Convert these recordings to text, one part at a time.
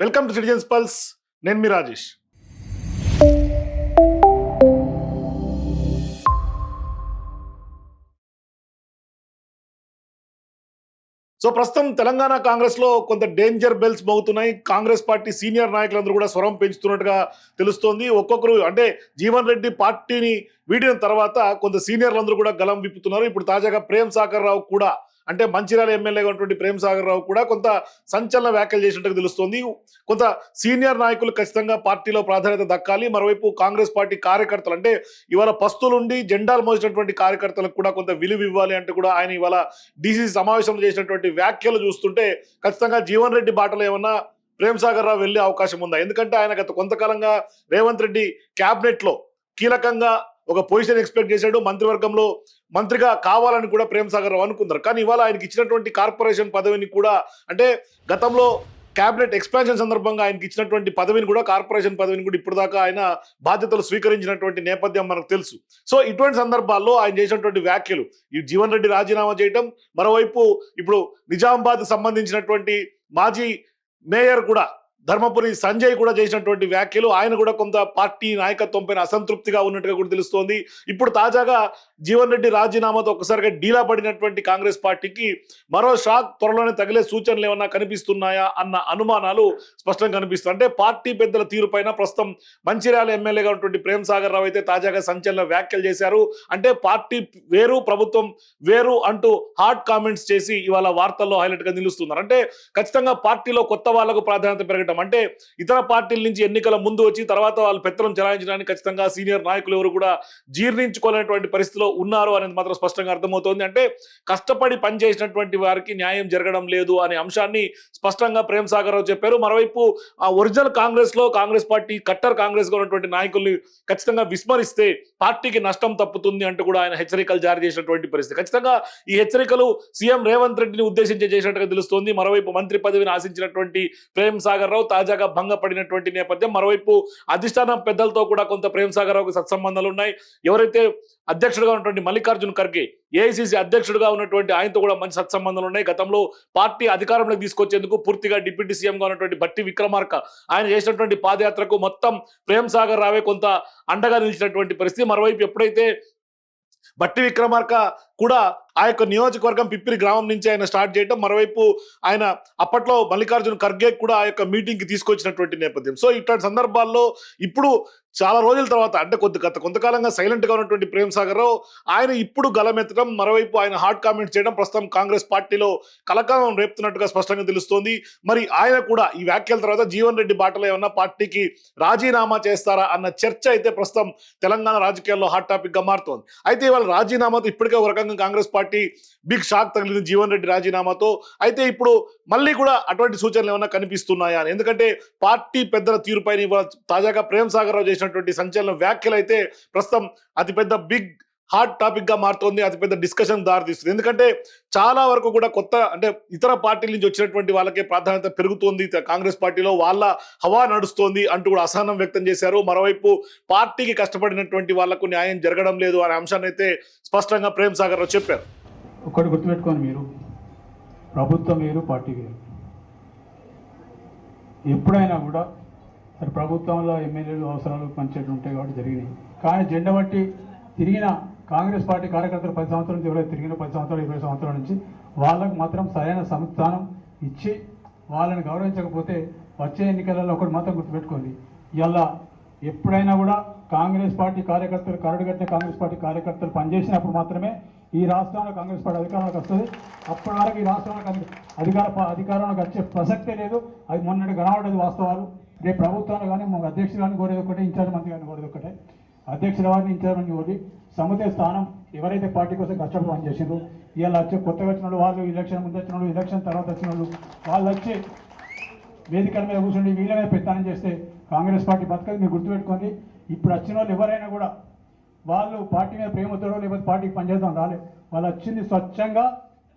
Welcome to citizens pulse. నేను మీ Rajesh. So ప్రస్తుతం తెలంగాణ కాంగ్రెస్ లో కొంత డేంజర్ బెల్స్ మోగుతున్నాయి. కాంగ్రెస్ పార్టీ సీనియర్ నాయకులందరూ కూడా స్వరం పెంచుతున్నట్టుగా తెలుస్తోంది. ఒక్కొక్కరు అంటే జీవన్ రెడ్డి పార్టీని వీడిన తర్వాత కొంత సీనియర్లందరూ కూడా గలం విప్పుతున్నారు. ఇప్పుడు తాజాగా ప్రేమ్ సాగర్ రావు కూడా, అంటే మంచిర్యాల ఎమ్మెల్యేగా ఉన్నటువంటి ప్రేమ్ సాగర్ రావు కూడా కొంత సంచలన వ్యాఖ్యలు చేసినట్టుగా తెలుస్తోంది. కొంత సీనియర్ నాయకులు ఖచ్చితంగా పార్టీలో ప్రాధాన్యత దక్కాలి. మరోవైపు కాంగ్రెస్ పార్టీ కార్యకర్తలు, అంటే ఇవాళ పస్తులుండి జెండాలు మోసినటువంటి కార్యకర్తలకు కూడా కొంత విలువ ఇవ్వాలి అంటే కూడా ఆయన ఇవాళ డీసీసీ సమావేశంలో చేసినటువంటి వ్యాఖ్యలు చూస్తుంటే ఖచ్చితంగా జీవన్ రెడ్డి బాటలో ఏమన్నా ప్రేమ్ సాగర్ రావు వెళ్లే అవకాశం ఉందా? ఎందుకంటే ఆయన గత కొంతకాలంగా రేవంత్ రెడ్డి క్యాబినెట్ లో కీలకంగా ఒక పొజిషన్ ఎక్స్పెక్ట్ చేశాడు. మంత్రివర్గంలో మంత్రిగా కావాలని కూడా ప్రేమ్ సాగర్ రావు అనుకున్నారు. కానీ ఇవాళ ఆయనకి ఇచ్చినటువంటి కార్పొరేషన్ పదవిని కూడా, అంటే గతంలో క్యాబినెట్ ఎక్స్పాన్షన్ సందర్భంగా ఆయనకి ఇచ్చినటువంటి పదవిని కూడా, కార్పొరేషన్ పదవిని కూడా ఇప్పటిదాకా ఆయన బాధ్యతలు స్వీకరించినటువంటి నేపథ్యం మనకు తెలుసు. సో ఇటువంటి సందర్భాల్లో ఆయన చేసినటువంటి వ్యాఖ్యలు, ఈ జీవన్ రెడ్డి రాజీనామా చేయటం, మరోవైపు ఇప్పుడు నిజామాబాద్ సంబంధించినటువంటి మాజీ మేయర్ కూడా ధర్మపురి సంజయ్ కూడా చేసినటువంటి వ్యాఖ్యలు, ఆయన కూడా కొంత పార్టీ నాయకత్వం పైన అసంతృప్తిగా ఉన్నట్టుగా కూడా తెలుస్తోంది. ఇప్పుడు తాజాగా జీవన్ రెడ్డి రాజీనామాతో ఒక్కసారిగా డీలా పడినటువంటి కాంగ్రెస్ పార్టీకి మరో షాక్ త్వరలోనే తగిలే సూచనలు ఏమన్నా కనిపిస్తున్నాయా అన్న అనుమానాలు స్పష్టంగా కనిపిస్తున్నాయి. అంటే పార్టీ పెద్దల తీరు పైన ప్రస్తుతం మంచిర్యాల ఎమ్మెల్యేగా ఉన్నటువంటి ప్రేమ్ సాగర్ రావు అయితే తాజాగా సంచలన వ్యాఖ్యలు చేశారు. అంటే పార్టీ వేరు, ప్రభుత్వం వేరు అంటూ హాట్ కామెంట్స్ చేసి ఇవాళ వార్తల్లో హైలైట్ గా నిలుస్తున్నారు. అంటే ఖచ్చితంగా పార్టీలో కొత్త వాళ్లకు ప్రాధాన్యత పెరగడం, అంటే ఇతర పార్టీల నుంచి ఎన్నికల ముందు వచ్చి తర్వాత వాళ్ళు పెత్తనం చెలాయించడానికి ఖచ్చితంగా సీనియర్ నాయకులు ఎవరు కూడా జీర్ణించుకోలేనటువంటి పరిస్థితిలో ఉన్నారు అనేది మాత్రం స్పష్టంగా అర్థమవుతోంది. అంటే కష్టపడి పనిచేసినటువంటి వారికి న్యాయం జరగడం లేదు అనే అంశాన్ని స్పష్టంగా ప్రేమ్ సాగర్ రావు చెప్పారు. మరోవైపు ఒరిజినల్ కాంగ్రెస్ లో కాంగ్రెస్ పార్టీ కట్టర్ కాంగ్రెస్ గా ఉన్నటువంటి నాయకుల్ని ఖచ్చితంగా విస్మరిస్తే పార్టీకి నష్టం తప్పుతుంది అంటూ కూడా ఆయన హెచ్చరికలు జారీ చేసినటువంటి పరిస్థితి. ఖచ్చితంగా ఈ హెచ్చరికలు సీఎం రేవంత్ రెడ్డిని ఉద్దేశించి చేసినట్టుగా తెలుస్తోంది. మరోవైపు మంత్రి పదవిని ఆశించినటువంటి ప్రేమ్ సాగర్ రావు తాజాగా భంగపడినటువంటి నేపథ్యం. మరోవైపు అధిష్టానం పెద్దలతో కూడా కొంత ప్రేమ్ సాగర్ రావుకి సత్సంబంధాలు ఉన్నాయి. ఎవరైతే అధ్యక్షుడుగా ఉన్నటువంటి మల్లికార్జున్ ఖర్గే, ఏఐసిసి అధ్యక్షుడుగా ఉన్నటువంటి ఆయనతో కూడా మంచి సత్సంబంధాలు ఉన్నాయి. గతంలో పార్టీ అధికారంలోకి తీసుకొచ్చేందుకు పూర్తిగా డిప్యూటీ సీఎంగా ఉన్నటువంటి బట్టి విక్రమార్క ఆయన చేసినటువంటి పాదయాత్రకు మొత్తం ప్రేమ్ సాగర్ రావే కొంత అండగా నిలిచినటువంటి పరిస్థితి. మరోవైపు ఎప్పుడైతే బట్టి విక్రమార్క కూడా ఆ యొక్క నియోజకవర్గం పిప్పిరి గ్రామం నుంచి ఆయన స్టార్ట్ చేయడం, మరోవైపు ఆయన అప్పట్లో మల్లికార్జున ఖర్గే కూడా ఆ యొక్క మీటింగ్ కి తీసుకొచ్చినటువంటి నేపథ్యం. సో ఇట్లాంటి సందర్భాల్లో ఇప్పుడు చాలా రోజుల తర్వాత, అంటే కొంతకాలంగా సైలెంట్ గా ఉన్నటువంటి ప్రేమ్ సాగర్ రావు ఆయన ఇప్పుడు గలమెత్తడం, మరోవైపు ఆయన హాట్ కామెంట్స్ చేయడం ప్రస్తుతం కాంగ్రెస్ పార్టీలో కలకాలం రేపుతున్నట్టుగా స్పష్టంగా తెలుస్తోంది. మరి ఆయన కూడా ఈ వ్యాఖ్యల తర్వాత జీవన్ రెడ్డి బాటలో ఏమన్నా పార్టీకి రాజీనామా చేస్తారా అన్న చర్చ అయితే ప్రస్తుతం తెలంగాణ రాజకీయాల్లో హాట్ టాపిక్ గా మారుతోంది. అయితే ఇవాళ రాజీనామాతో ఇప్పటికే ఒక రకంగా కాంగ్రెస్ పార్టీ బిగ్ షాక్ తగిలింది జీవన్ రెడ్డి రాజీనామాతో. అయితే ఇప్పుడు మళ్ళీ కూడా అటువంటి సూచనలు ఏమన్నా కనిపిస్తున్నాయా అని, ఎందుకంటే పార్టీ పెద్దల తీరుపైన ఇవాళ తాజాగా ప్రేమ్ సాగర్ రావు చేసినటువంటి సంచలన వ్యాఖ్యలు అయితే ప్రస్తుతం అతిపెద్ద బిగ్ హాట్ టాపిక్ గా మారుతోంది, అతిపెద్ద డిస్కషన్ దారితీస్తుంది. ఎందుకంటే చాలా వరకు కూడా కొత్త, అంటే ఇతర పార్టీల నుంచి వచ్చినటువంటి వాళ్ళకే ప్రాధాన్యత పెరుగుతోంది కాంగ్రెస్ పార్టీలో, వాళ్ళ హవా నడుస్తోంది అంటూ కూడా అసహనం వ్యక్తం చేశారు. మరోవైపు పార్టీకి కష్టపడినటువంటి వాళ్లకు న్యాయం జరగడం లేదు అనే అంశాన్ని అయితే స్పష్టంగా ప్రేమ్ సాగర్ రావు చెప్పారు. ఒకటి గుర్తుపెట్టుకోండి, మీరు ప్రభుత్వం వేరు, పార్టీ వేరు. ఎప్పుడైనా కూడా సరే ప్రభుత్వంలో ఎమ్మెల్యేలు అవసరాలు పనిచేయడం ఉంటాయి కాబట్టి జరిగినాయి. కానీ జెండా బట్టి తిరిగిన కాంగ్రెస్ పార్టీ కార్యకర్తలు 10 సంవత్సరాల నుంచి ఎవరైతే తిరిగిన 10 సంవత్సరాలు 20 సంవత్సరాల నుంచి వాళ్ళకు మాత్రం సరైన సంస్థానం ఇచ్చి వాళ్ళని గౌరవించకపోతే వచ్చే ఎన్నికలలో ఒకటి మాత్రం గుర్తుపెట్టుకోండి, ఇలా ఎప్పుడైనా కూడా కాంగ్రెస్ పార్టీ కార్యకర్తలు, కరడుగట్టిన కాంగ్రెస్ పార్టీ కార్యకర్తలు పనిచేసినప్పుడు మాత్రమే ఈ రాష్ట్రంలో కాంగ్రెస్ పార్టీ అధికారంలోకి వస్తుంది. అప్పటి వరకు ఈ రాష్ట్రంలో అధికారంలోకి వచ్చే ప్రసక్తే లేదు. అది మొన్నటి కనబడేది వాస్తవాలు. రేపు ప్రభుత్వాలు కానీ అధ్యక్షులు కానీ కోరేది ఒకటే, ఇన్ఛార్జ్ మంత్రి కానీ కోరేది ఒకటే. అధ్యక్షుల వారిని, ఇన్ఛార్జ్ మంత్రి కోరి సముదాయ స్థానం ఎవరైతే పార్టీ కోసం కష్టపడి పనిచేసిండ్రో, ఇవాళ వచ్చే కొత్తగా వచ్చిన వాళ్ళు, ఎలక్షన్ ముందు వచ్చిన వాళ్ళు, ఎలక్షన్ తర్వాత వచ్చిన వాళ్ళు వచ్చి వేదికల మీద కూర్చుండి వీళ్ళ మీద పెత్తనం చేస్తే కాంగ్రెస్ పార్టీ బతకదు. మీరు గుర్తుపెట్టుకోండి, ఇప్పుడు వచ్చిన వాళ్ళు ఎవరైనా కూడా వాళ్ళు పార్టీ మీద ప్రేమతోడో లేకపోతే పార్టీకి పనిచేద్దాం రాలేదు. వాళ్ళు వచ్చింది స్వచ్ఛంగా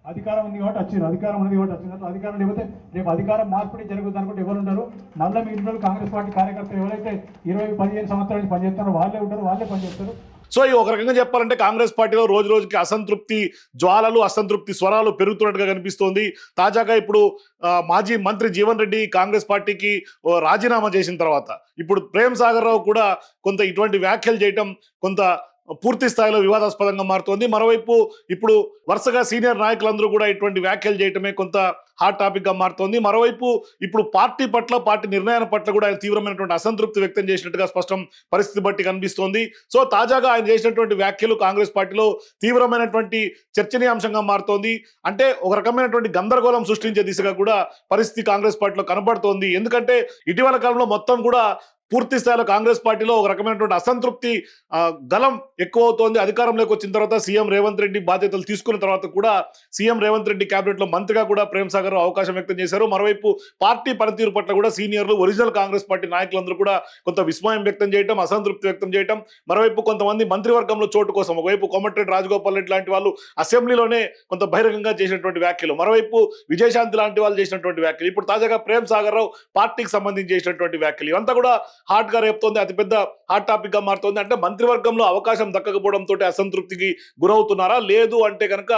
అధికారం ఉంది కాబట్టి వచ్చింది, అధికారం ఉంది కాబట్టి వచ్చినట్టు. అధికారం లేకపోతే రేపు అధికారం మార్పిడి జరుగుతుంది అనుకుంటే ఎవరు ఉంటారు? మళ్ళీ మీ ఇంట్లో కాంగ్రెస్ పార్టీ కార్యకర్తలు ఎవరైతే 20-15 సంవత్సరాల నుంచి పనిచేస్తున్నారో వాళ్ళే ఉంటారు, వాళ్ళే పనిచేస్తారు. సో ఈ ఒక రకంగా చెప్పాలంటే కాంగ్రెస్ పార్టీలో రోజు రోజుకి అసంతృప్తి జ్వాలలు, అసంతృప్తి స్వరాలు పెరుగుతున్నట్టుగా కనిపిస్తోంది. తాజాగా ఇప్పుడు మాజీ మంత్రి జీవన్ రెడ్డి కాంగ్రెస్ పార్టీకి రాజీనామా చేసిన తర్వాత ఇప్పుడు ప్రేమ్ సాగర్ రావు కూడా కొంత ఇటువంటి వ్యాఖ్యలు చేయటం కొంత పూర్తి స్థాయిలో వివాదాస్పదంగా మారుతోంది. మరోవైపు ఇప్పుడు వరుసగా సీనియర్ నాయకులందరూ కూడా ఇటువంటి వ్యాఖ్యలు చేయటమే కొంత హాట్ టాపిక్ గా మారుతోంది. మరోవైపు ఇప్పుడు పార్టీ పట్ల, పార్టీ నిర్ణయాల పట్ల కూడా ఆయన తీవ్రమైనటువంటి అసంతృప్తి వ్యక్తం చేసినట్టుగా స్పష్టం పరిస్థితి బట్టి కనిపిస్తోంది. సో తాజాగా ఆయన చేసినటువంటి వ్యాఖ్యలు కాంగ్రెస్ పార్టీలో తీవ్రమైనటువంటి చర్చనీయాంశంగా మారుతోంది. అంటే ఒక రకమైనటువంటి గందరగోళం సృష్టించే దిశగా కూడా పరిస్థితి కాంగ్రెస్ పార్టీలో కనబడుతోంది. ఎందుకంటే ఇటీవల కాలంలో మొత్తం కూడా పూర్తి స్థాయిలో కాంగ్రెస్ పార్టీలో ఒక రకమైనటువంటి అసంతృప్తి గలం ఎక్కువ అవుతోంది. అధికారంలోకి వచ్చిన తర్వాత సీఎం రేవంత్ రెడ్డి బాధ్యతలు తీసుకున్న తర్వాత కూడా సీఎం రేవంత్ రెడ్డి కేబినెట్ లో మంత్రిగా కూడా ప్రేమ్ సాగర్ అవకాశం వ్యక్తం చేశారు. మరోవైపు పార్టీ పనితీరు పట్ల కూడా సీనియర్లు, ఒరిజినల్ కాంగ్రెస్ పార్టీ నాయకులందరూ కూడా కొంత విస్మయం వ్యక్తం చేయడం, అసంతృప్తి వ్యక్తం చేయడం, మరోవైపు కొంతమంది మంత్రివర్గంలో చోటు కోసం ఒకవైపు కోమటిరెడ్డి రాజగోపాల్ రెడ్డి లాంటి వాళ్ళు అసెంబ్లీలోనే కొంత బహిరంగంగా చేసినటువంటి వ్యాఖ్యలు, మరోవైపు విజయశాంతి లాంటి వాళ్ళు చేసినటువంటి వ్యాఖ్యలు, ఇప్పుడు తాజాగా ప్రేమ్ సాగర్ రావు పార్టీకి సంబంధించి చేసినటువంటి వ్యాఖ్యలు, ఇవంతా కూడా హాట్ గా రేపుతోంది. అతిపెద్ద హాట్ టాపిక్ గా మారుతోంది. అంటే మంత్రివర్గంలో అవకాశం దక్కకపోవడంతో అసంతృప్తికి గురవుతున్నారా, లేదు అంటే కనుక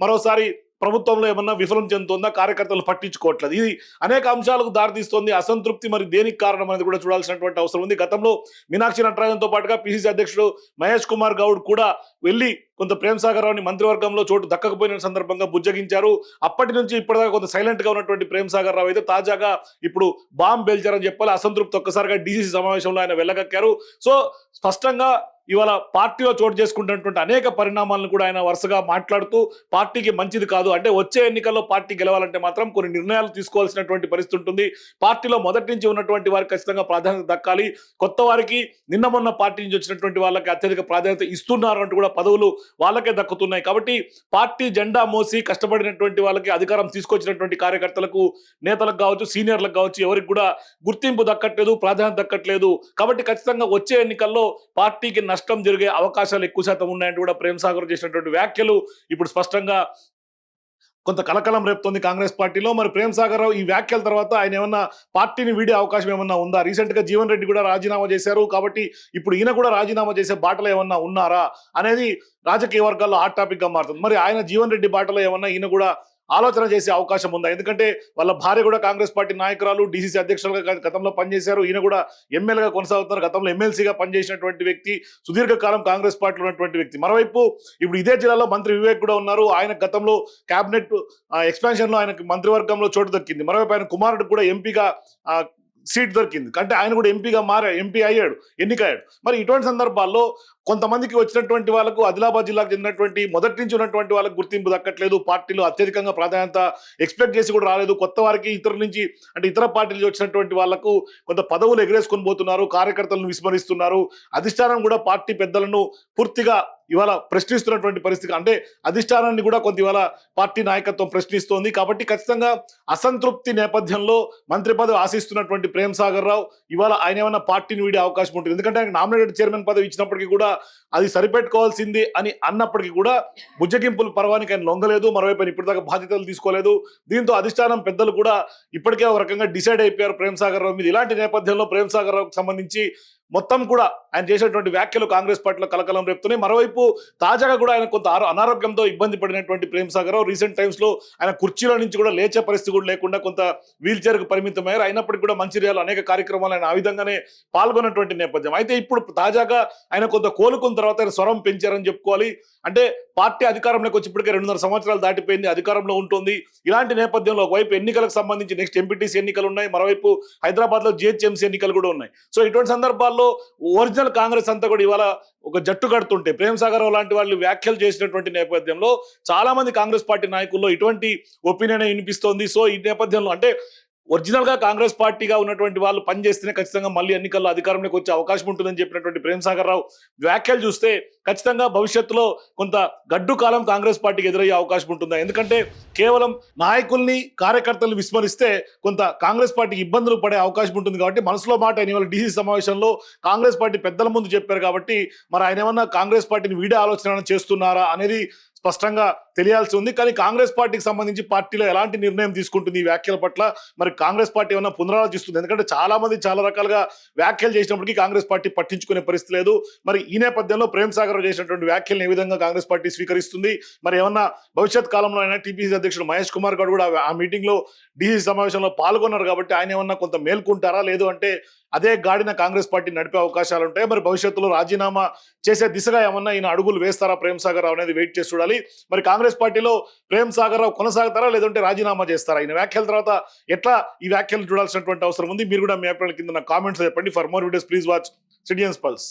మరోసారి ప్రభుత్వంలో ఏమన్నా విఫలం చెందుతుందా, కార్యకర్తలు పట్టించుకోవట్లేదు, ఇది అనేక అంశాలకు దారితీస్తోంది. అసంతృప్తి మరి దేనికి కారణం అనేది కూడా చూడాల్సినటువంటి అవసరం ఉంది. గతంలో మీనాక్షి నటరాజన్తో పాటుగా పిసిసి అధ్యక్షుడు మహేష్ కుమార్ గౌడ్ కూడా వెళ్ళి కొంత ప్రేమ్ సాగర్ రావుని మంత్రివర్గంలో చోటు దక్కకపోయిన సందర్భంగా బుజ్జగించారు. అప్పటి నుంచి ఇప్పటిదాకా కొంత సైలెంట్ గా ఉన్నటువంటి ప్రేమ్ సాగర్ రావు అయితే తాజాగా ఇప్పుడు బాంబ్ పేల్చారని చెప్పాలి. అసంతృప్తి ఒక్కసారిగా డీసీసీ సమావేశంలో ఆయన వెళ్ళగక్కారు. సో స్పష్టంగా ఇవాళ పార్టీలో చోటు చేసుకుంటున్నటువంటి అనేక పరిణామాలను కూడా ఆయన వరుసగా మాట్లాడుతూ పార్టీకి మంచిది కాదు, అంటే వచ్చే ఎన్నికల్లో పార్టీ గెలవాలంటే మాత్రం కొన్ని నిర్ణయాలు తీసుకోవాల్సినటువంటి పరిస్థితి ఉంటుంది. పార్టీలో మొదటి నుంచి ఉన్నటువంటి వారికి ఖచ్చితంగా ప్రాధాన్యత దక్కాలి, కొత్త వారికి నిన్న మొన్న పార్టీ నుంచి వచ్చినటువంటి వాళ్ళకి అత్యధిక ప్రాధాన్యత ఇస్తున్నారు అంటూ కూడా పదవులు వాళ్ళకే దక్కుతున్నాయి. కాబట్టి పార్టీ జెండా మోసి కష్టపడినటువంటి వాళ్ళకి అధికారం తీసుకొచ్చినటువంటి కార్యకర్తలకు, నేతలకు కావచ్చు, సీనియర్లకు కావచ్చు, ఎవరికి కూడా గుర్తింపు దక్కట్లేదు, ప్రాధాన్యత దక్కట్లేదు. కాబట్టి ఖచ్చితంగా వచ్చే ఎన్నికల్లో పార్టీకి నష్టం జరిగే అవకాశాలు ఎక్కువ శాతం ఉన్నాయంటూ కూడా ప్రేమ్ సాగర్ చేసినటువంటి వ్యాఖ్యలు ఇప్పుడు స్పష్టంగా కొంత కలకలం రేపుతోంది కాంగ్రెస్ పార్టీలో. మరి ప్రేమ్ సాగర్ రావు ఈ వ్యాఖ్యల తర్వాత ఆయన ఏమన్నా పార్టీని వీడే అవకాశం ఏమన్నా ఉందా? రీసెంట్ గా జీవన్ రెడ్డి కూడా రాజీనామా చేశారు, కాబట్టి ఇప్పుడు ఈయన కూడా రాజీనామా చేసే బాటలో ఏమన్నా ఉన్నారా అనేది రాజకీయ వర్గాల్లో హాట్ టాపిక్ గా మారుతుంది. మరి ఆయన జీవన్ రెడ్డి బాటలో ఏమన్నా ఈయన కూడా ఆలోచన చేసే అవకాశం ఉందా? ఎందుకంటే వాళ్ళ భార్య కూడా కాంగ్రెస్ పార్టీ నాయకురాలు, డీసీసీ అధ్యక్షులుగా గతంలో పనిచేశారు, ఈయన కూడా ఎమ్మెల్యేగా కొనసాగుతున్నారు, గతంలో ఎమ్మెల్సీగా పనిచేసినటువంటి వ్యక్తి, సుదీర్ఘకాలం కాంగ్రెస్ పార్టీలో ఉన్నటువంటి వ్యక్తి. మరోవైపు ఇప్పుడు ఇదే జిల్లాలో మంత్రి వివేక్ కూడా ఉన్నారు, ఆయన గతంలో కేబినెట్ ఎక్స్పాన్షన్ లో ఆయనకు మంత్రివర్గంలో చోటు దక్కింది. మరోవైపు ఆయన కుమారుడికి కూడా ఎంపీగా సీట్ దొరికింది, అంటే ఆయన కూడా ఎంపీ అయ్యాడు, ఎన్నికయ్యాడు. మరి ఇటువంటి సందర్భాల్లో కొంతమందికి వచ్చినటువంటి వాళ్ళకు, ఆదిలాబాద్ జిల్లాకు చెందినటువంటి మొదటి నుంచి ఉన్నటువంటి వాళ్ళకు గుర్తింపు దక్కట్లేదు, పార్టీలో అత్యధికంగా ప్రాధాన్యత ఎక్స్పెక్ట్ చేసి కూడా రాలేదు, కొత్త వారికి ఇతర పార్టీల నుంచి వచ్చినటువంటి వాళ్లకు కొంత పదవులు ఎగరేసుకొని పోతున్నారు, కార్యకర్తలను విస్మరిస్తున్నారు, అధిష్టానం కూడా పార్టీ పెద్దలను పూర్తిగా ఇవాళ ప్రశ్నిస్తున్నటువంటి పరిస్థితి, అంటే అధిష్టానాన్ని కూడా కొంత ఇవాళ పార్టీ నాయకత్వం ప్రశ్నిస్తోంది. కాబట్టి ఖచ్చితంగా అసంతృప్తి నేపథ్యంలో మంత్రి పదవి ఆశిస్తున్నటువంటి ప్రేమ్ సాగర్ రావు ఇవాళ ఆయన ఏమైనా పార్టీని వీడే అవకాశం ఉంటుంది. ఎందుకంటే ఆయనకు నామినేటెడ్ చైర్మన్ పదవి ఇచ్చినప్పటికీ కూడా అది సరిపెట్టుకోవాల్సింది అని అన్నప్పటికీ కూడా బుజ్జగింపులు పర్వానికి ఆయన లొంగలేదు, మరోవైపు ఇప్పటిదాకా బాధ్యతలు తీసుకోలేదు. దీంతో అధిష్టానం పెద్దలు కూడా ఇప్పటికే ఒక రకంగా డిసైడ్ అయిపోయారు ప్రేమ్ సాగర్ రావు మీద. ఇలాంటి నేపథ్యంలో ప్రేమ్ సాగర్ రావుకు సంబంధించి మొత్తం కూడా ఆయన చేసినటువంటి వ్యాఖ్యలు కాంగ్రెస్ పార్టీలో కలకలం రేపుతున్నాయి. మరోవైపు తాజాగా కూడా ఆయన కొంత అనారోగ్యంతో ఇబ్బంది పడినటువంటి ప్రేమ్ సాగర్ రావు రీసెంట్ టైమ్స్ లో ఆయన కుర్చీలో నుంచి కూడా లేచే పరిస్థితి కూడా లేకుండా కొంత వీల్ చైర్ కు పరిమితమయ్యారు. అయినప్పటికీ కూడా మంచిర్యాలలో అనేక కార్యక్రమాలు ఆయన ఆ విధంగానే పాల్గొన్నటువంటి నేపథ్యం. అయితే ఇప్పుడు తాజాగా ఆయన కొంత కోలుకున్న తర్వాత ఆయన స్వరం పెంచారని చెప్పుకోవాలి. అంటే పార్టీ అధికారంలోకి వచ్చి ఇప్పటికే 2.5 సంవత్సరాలు దాటిపోయింది, అధికారంలో ఉంటుంది. ఇలాంటి నేపథ్యంలో ఒకవైపు ఎన్నికలకు సంబంధించి నెక్స్ట్ ఎంపీటీసీ ఎన్నికలు ఉన్నాయి, మరోవైపు హైదరాబాద్ లో జిహెచ్ఎంసీ ఎన్నికలు కూడా ఉన్నాయి. సో ఇటువంటి సందర్భాల్లో ఒరిజినల్ కాంగ్రెస్ అంతా కూడా ఇవాళ ఒక జట్టు కడుతుంటే ప్రేమ్ సాగర్ రావు లాంటి వాళ్ళు వ్యాఖ్యలు చేసినటువంటి నేపథ్యంలో చాలా మంది కాంగ్రెస్ పార్టీ నాయకుల్లో ఇటువంటి ఒపీనియన్ వినిపిస్తోంది. సో ఈ నేపథ్యంలో అంటే ఒరిజినల్ గా కాంగ్రెస్ పార్టీగా ఉన్నటువంటి వాళ్ళు పనిచేస్తేనే ఖచ్చితంగా మళ్ళీ ఎన్నికల్లో అధికారంలోకి వచ్చే అవకాశం ఉంటుందని చెప్పినటువంటి ప్రేమ్ సాగర్ రావు వ్యాఖ్యలు చూస్తే ఖచ్చితంగా భవిష్యత్తులో కొంత గడ్డు కాలం కాంగ్రెస్ పార్టీకి ఎదురయ్యే అవకాశం ఉంటుందా? ఎందుకంటే కేవలం నాయకుల్ని, కార్యకర్తలను విస్మరిస్తే కొంత కాంగ్రెస్ పార్టీకి ఇబ్బందులు పడే అవకాశం ఉంటుంది. కాబట్టి మనసులో మాట ఆయన ఇవాళ డీసీ సమావేశంలో కాంగ్రెస్ పార్టీ పెద్దల ముందు చెప్పారు. కాబట్టి మరి ఆయన ఏమన్నా కాంగ్రెస్ పార్టీని వీడే ఆలోచన చేస్తున్నారా అనేది స్పష్టంగా తెలియాల్సి ఉంది. కానీ కాంగ్రెస్ పార్టీకి సంబంధించి పార్టీలో ఎలాంటి నిర్ణయం తీసుకుంటుంది ఈ వ్యాఖ్యల పట్ల? మరి కాంగ్రెస్ పార్టీ ఏమన్నా పునరాలోచిస్తుంది? ఎందుకంటే చాలా మంది చాలా రకాలుగా వ్యాఖ్యలు చేసినప్పటికీ కాంగ్రెస్ పార్టీ పట్టించుకునే పరిస్థితి లేదు. మరి ఈ నేపథ్యంలో ప్రేమ్ సాగర్ చేసినటువంటి వ్యాఖ్యలను ఏ విధంగా కాంగ్రెస్ పార్టీ స్వీకరిస్తుంది? మరి ఏమన్నా భవిష్యత్ కాలంలో అయినా టీపీసీ అధ్యక్షుడు మహేష్ కుమార్ గౌడ్ కూడా ఆ మీటింగ్ లో డీసీ సమావేశంలో పాల్గొన్నారు కాబట్టి ఆయన ఏమన్నా కొంత మేల్కుంటారా, లేదు అంటే అదే గాడిన కాంగ్రెస్ పార్టీ నడిపే అవకాశాలు ఉంటాయి? మరి భవిష్యత్తులో రాజీనామా చేసే దిశగా ఏమన్నా ఈయన అడుగులు వేస్తారా ప్రేమ్ సాగర్ రావు అనేది వెయిట్ చేసి చూడాలి. మరి కాంగ్రెస్ పార్టీలో ప్రేమ్ సాగర్ రావు కొనసాగుతారా, లేదంటే రాజీనామా చేస్తారా? ఈయన వ్యాఖ్యల తర్వాత ఎట్లా ఈ వ్యాఖ్యలు చూడాల్సినటువంటి అవసరం ఉంది? మీరు కూడా మీ అభిప్రాయాల కింద నా కామెంట్స్ చెప్పండి. For more videos please watch citizens pulse.